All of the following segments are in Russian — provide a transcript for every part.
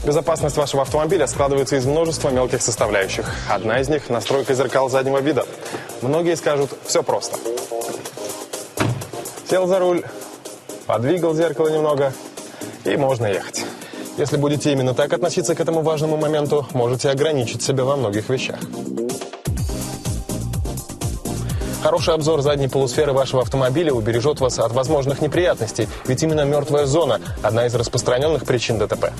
Безопасность вашего автомобиля складывается из множества мелких составляющих. Одна из них – настройка зеркал заднего вида. Многие скажут, все просто. Сел за руль, подвигал зеркало немного, и можно ехать. Если будете именно так относиться к этому важному моменту, можете ограничить себя во многих вещах. Хороший обзор задней полусферы вашего автомобиля убережет вас от возможных неприятностей, ведь именно мертвая зона – одна из распространенных причин ДТП.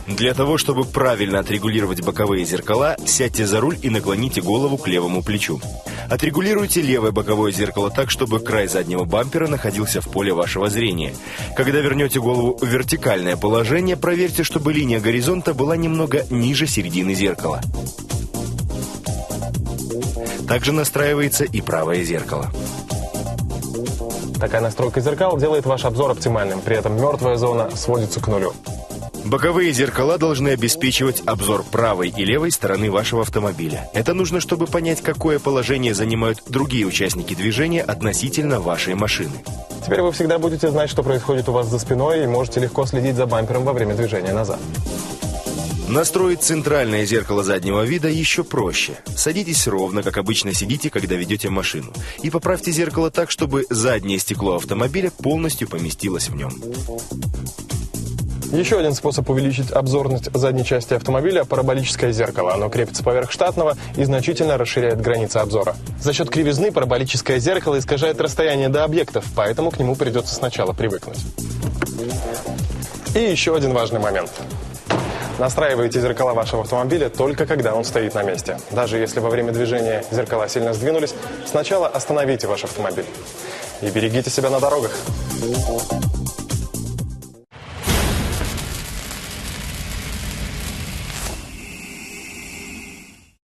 Для того, чтобы правильно отрегулировать боковые зеркала, сядьте за руль и наклоните голову к левому плечу. Отрегулируйте левое боковое зеркало так, чтобы край заднего бампера находился в поле вашего зрения. Когда вернете голову в вертикальное положение, проверьте, чтобы линия горизонта была немного ниже середины зеркала. Также настраивается и правое зеркало. Такая настройка зеркал делает ваш обзор оптимальным, при этом мертвая зона сводится к нулю. Боковые зеркала должны обеспечивать обзор правой и левой стороны вашего автомобиля. Это нужно, чтобы понять, какое положение занимают другие участники движения относительно вашей машины. Теперь вы всегда будете знать, что происходит у вас за спиной, и можете легко следить за бампером во время движения назад. Настроить центральное зеркало заднего вида еще проще. Садитесь ровно, как обычно сидите, когда ведете машину. И поправьте зеркало так, чтобы заднее стекло автомобиля полностью поместилось в нем. Еще один способ увеличить обзорность задней части автомобиля – параболическое зеркало. Оно крепится поверх штатного и значительно расширяет границы обзора. За счет кривизны параболическое зеркало искажает расстояние до объектов, поэтому к нему придется сначала привыкнуть. И еще один важный момент. Настраивайте зеркала вашего автомобиля только когда он стоит на месте. Даже если во время движения зеркала сильно сдвинулись, сначала остановите ваш автомобиль. И берегите себя на дорогах.